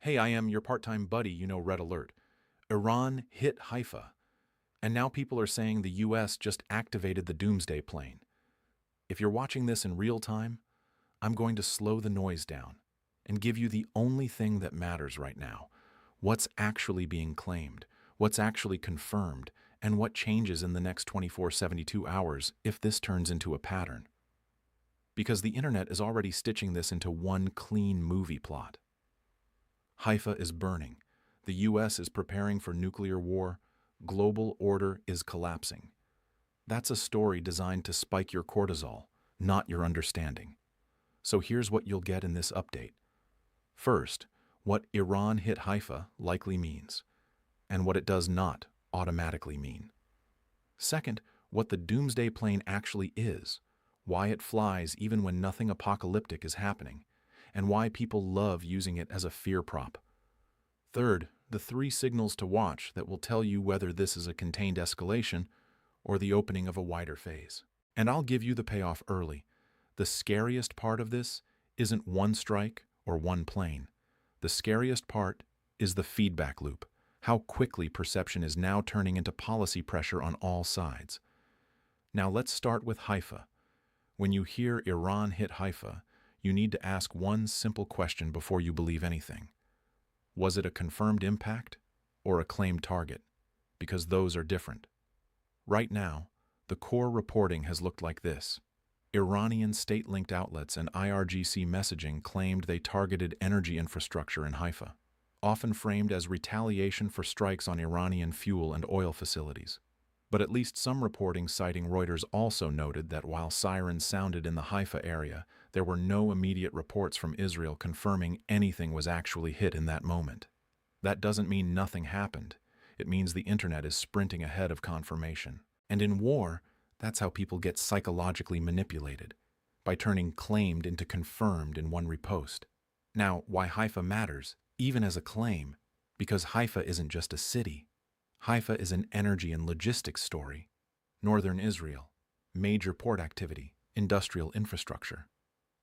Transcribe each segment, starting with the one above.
Hey, I am your part-time buddy, Red Alert. Iran hit Haifa, and now people are saying the US just activated the Doomsday Plane. If you're watching this in real time, I'm going to slow the noise down and give you the only thing that matters right now: what's actually being claimed, what's actually confirmed, and what changes in the next 72 hours if this turns into a pattern. Because the internet is already stitching this into one clean movie plot. Haifa is burning. The US is preparing for nuclear war. Global order is collapsing. That's a story designed to spike your cortisol, not your understanding. So here's what you'll get in this update. First, what Iran hit Haifa likely means, and what it does not automatically mean. Second, what the Doomsday Plane actually is, why it flies even when nothing apocalyptic is happening, and why people love using it as a fear prop. Third, the 3 signals to watch that will tell you whether this is a contained escalation or the opening of a wider phase. And I'll give you the payoff early. The scariest part of this isn't one strike or one plane. The scariest part is the feedback loop, how quickly perception is now turning into policy pressure on all sides. Now let's start with Haifa. When you hear Iran hit Haifa, you need to ask one simple question before you believe anything. Was it a confirmed impact or a claimed target? Because those are different. Right now, the core reporting has looked like this. Iranian state-linked outlets and IRGC messaging claimed they targeted energy infrastructure in Haifa, often framed as retaliation for strikes on Iranian fuel and oil facilities. But at least some reporting citing Reuters also noted that while sirens sounded in the Haifa area, there were no immediate reports from Israel confirming anything was actually hit in that moment. That doesn't mean nothing happened. It means the internet is sprinting ahead of confirmation. And in war, that's how people get psychologically manipulated, by turning claimed into confirmed in one repost. Now, why Haifa matters, even as a claim, because Haifa isn't just a city. Haifa is an energy and logistics story. Northern Israel, major port activity, industrial infrastructure.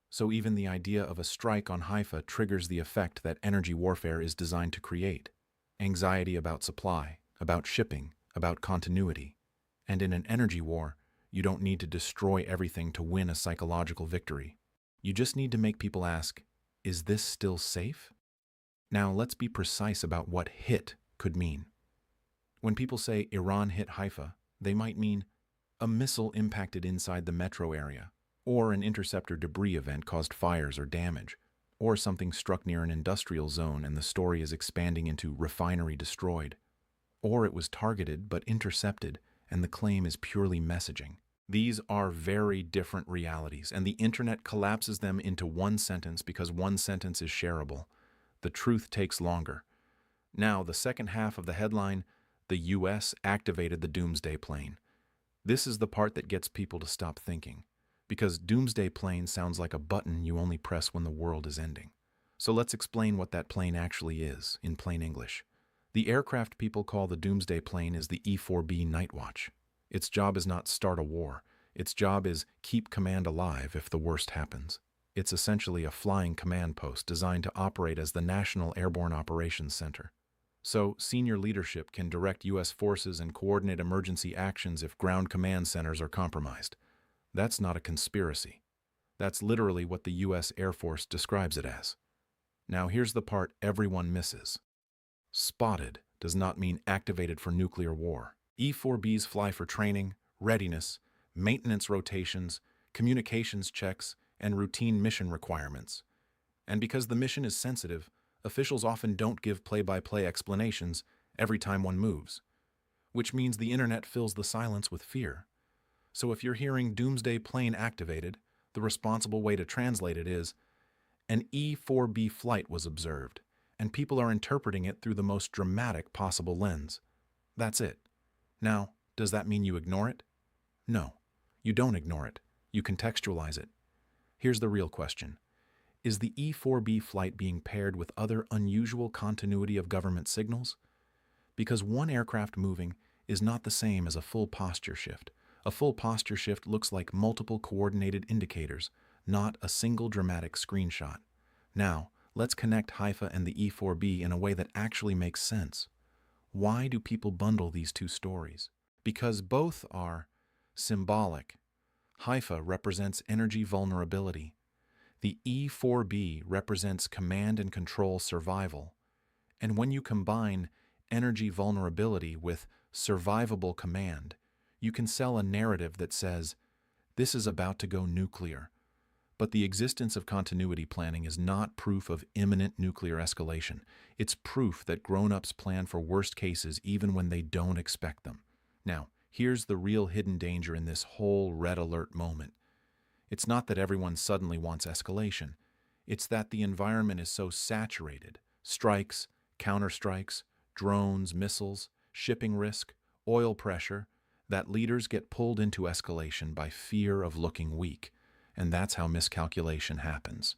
So even the idea of a strike on Haifa triggers the effect that energy warfare is designed to create. Anxiety about supply, about shipping, about continuity. And in an energy war, you don't need to destroy everything to win a psychological victory. You just need to make people ask, is this still safe? Now let's be precise about what hit could mean. When people say Iran hit Haifa, they might mean a missile impacted inside the metro area, or an interceptor debris event caused fires or damage, or something struck near an industrial zone and the story is expanding into refinery destroyed, or it was targeted but intercepted and the claim is purely messaging. These are very different realities, and the internet collapses them into one sentence because one sentence is shareable. The truth takes longer. Now, the second half of the headline: the US activated the Doomsday Plane. This is the part that gets people to stop thinking, because Doomsday Plane sounds like a button you only press when the world is ending. So let's explain what that plane actually is, in plain English. The aircraft people call the Doomsday Plane is the E-4B Nightwatch. Its job is not start a war. Its job is keep command alive if the worst happens. It's essentially a flying command post designed to operate as the National Airborne Operations Center. So, senior leadership can direct U.S. forces and coordinate emergency actions if ground command centers are compromised. That's not a conspiracy. That's literally what the U.S. Air Force describes it as. Now, here's the part everyone misses. Spotted does not mean activated for nuclear war. E-4Bs fly for training, readiness, maintenance rotations, communications checks, and routine mission requirements. And because the mission is sensitive, officials often don't give play-by-play explanations every time one moves, which means the internet fills the silence with fear. So if you're hearing Doomsday Plane activated, the responsible way to translate it is, an E-4B flight was observed, and people are interpreting it through the most dramatic possible lens. That's it. Now, does that mean you ignore it? No, you don't ignore it. You contextualize it. Here's the real question. Is the E-4B flight being paired with other unusual continuity of government signals? Because one aircraft moving is not the same as a full posture shift. A full posture shift looks like multiple coordinated indicators, not a single dramatic screenshot. Now, Let's connect Haifa and the E4B in a way that actually makes sense. Why do people bundle these two stories? Because both are symbolic. Haifa represents energy vulnerability. The E4B represents command and control survival. And when you combine energy vulnerability with survivable command, you can sell a narrative that says, this is about to go nuclear. But the existence of continuity planning is not proof of imminent nuclear escalation. It's proof that grown-ups plan for worst cases even when they don't expect them. Now, here's the real hidden danger in this whole red alert moment. It's not that everyone suddenly wants escalation. It's that the environment is so saturated. Strikes, counterstrikes, drones, missiles, shipping risk, oil pressure, that leaders get pulled into escalation by fear of looking weak. And that's how miscalculation happens.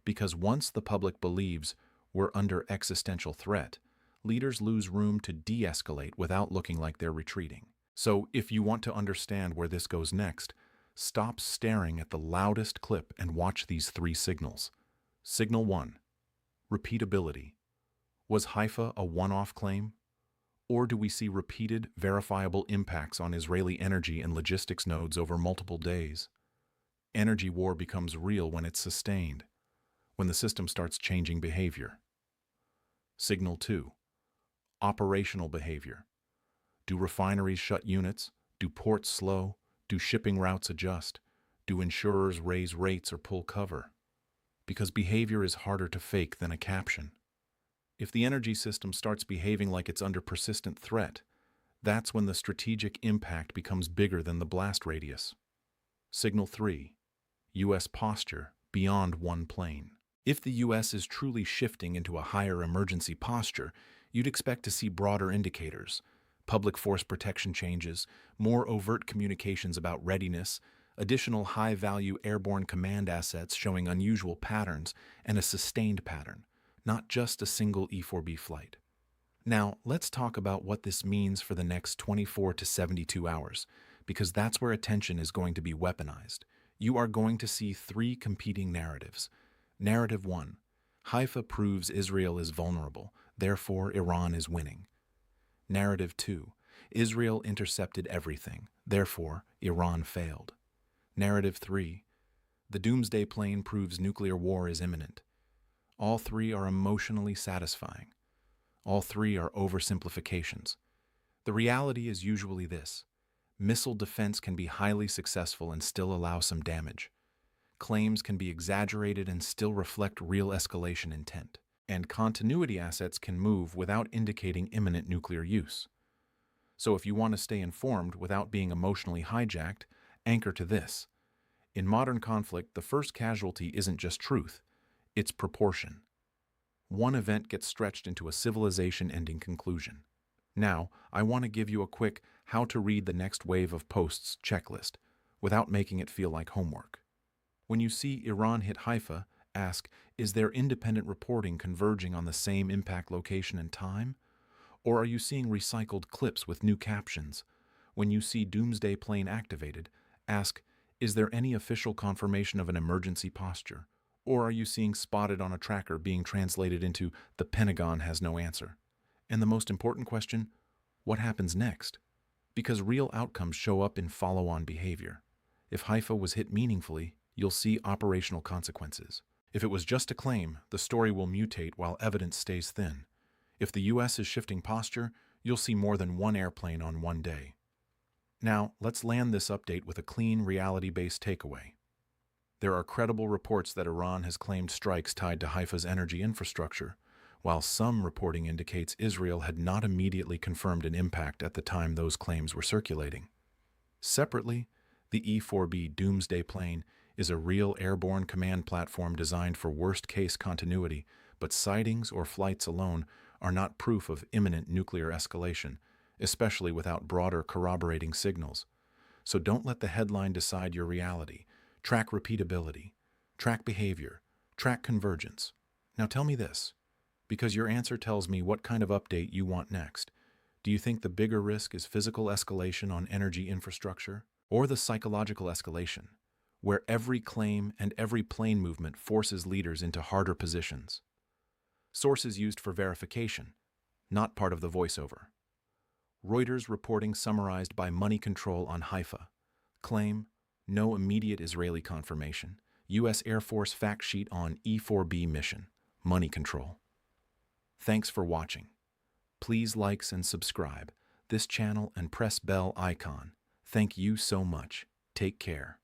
Because once the public believes we're under existential threat, leaders lose room to de-escalate without looking like they're retreating. So if you want to understand where this goes next, stop staring at the loudest clip and watch these three signals. Signal 1. Repeatability. Was Haifa a one-off claim? Or do we see repeated, verifiable impacts on Israeli energy and logistics nodes over multiple days? Energy war becomes real when it's sustained, when the system starts changing behavior. Signal 2. Operational behavior. Do refineries shut units? Do ports slow? Do shipping routes adjust? Do insurers raise rates or pull cover? Because behavior is harder to fake than a caption. If the energy system starts behaving like it's under persistent threat, that's when the strategic impact becomes bigger than the blast radius. Signal 3. U.S. posture beyond one plane. If the U.S. is truly shifting into a higher emergency posture, you'd expect to see broader indicators: public force protection changes, more overt communications about readiness, additional high-value airborne command assets showing unusual patterns, and a sustained pattern, not just a single E-4B flight. Now, let's talk about what this means for the next 24 to 72 hours, because that's where attention is going to be weaponized. You are going to see three competing narratives. Narrative 1. Haifa proves Israel is vulnerable, therefore Iran is winning. Narrative 2. Israel intercepted everything, therefore Iran failed. Narrative 3. The Doomsday Plane proves nuclear war is imminent. All three are emotionally satisfying. All three are oversimplifications. The reality is usually this: missile defense can be highly successful and still allow some damage. Claims can be exaggerated and still reflect real escalation intent. And continuity assets can move without indicating imminent nuclear use. So if you want to stay informed without being emotionally hijacked, anchor to this. In modern conflict, the first casualty isn't just truth, it's proportion. One event gets stretched into a civilization-ending conclusion. Now, I want to give you a quick how to read the next wave of posts checklist, without making it feel like homework. When you see Iran hit Haifa, ask, is there independent reporting converging on the same impact location and time? Or are you seeing recycled clips with new captions? When you see Doomsday Plane activated, ask, is there any official confirmation of an emergency posture? Or are you seeing spotted on a tracker being translated into the Pentagon has no answer? And the most important question, what happens next? Because real outcomes show up in follow-on behavior. If Haifa was hit meaningfully, you'll see operational consequences. If it was just a claim, the story will mutate while evidence stays thin. If the U.S. is shifting posture, you'll see more than one airplane on one day. Now, let's land this update with a clean, reality-based takeaway. There are credible reports that Iran has claimed strikes tied to Haifa's energy infrastructure, while some reporting indicates Israel had not immediately confirmed an impact at the time those claims were circulating. Separately, the E-4B Doomsday Plane is a real airborne command platform designed for worst-case continuity, but sightings or flights alone are not proof of imminent nuclear escalation, especially without broader corroborating signals. So don't let the headline decide your reality. Track repeatability, track behavior, track convergence. Now tell me this, because your answer tells me what kind of update you want next. Do you think the bigger risk is physical escalation on energy infrastructure, or the psychological escalation, where every claim and every plane movement forces leaders into harder positions. Sources used for verification, not part of the voiceover. Reuters reporting summarized by Money Control on Haifa. Claim, no immediate Israeli confirmation. U.S. Air Force fact sheet on E-4B mission. Money Control. Thanks for watching. Please like and subscribe this channel and press bell icon. Thank you so much. Take care.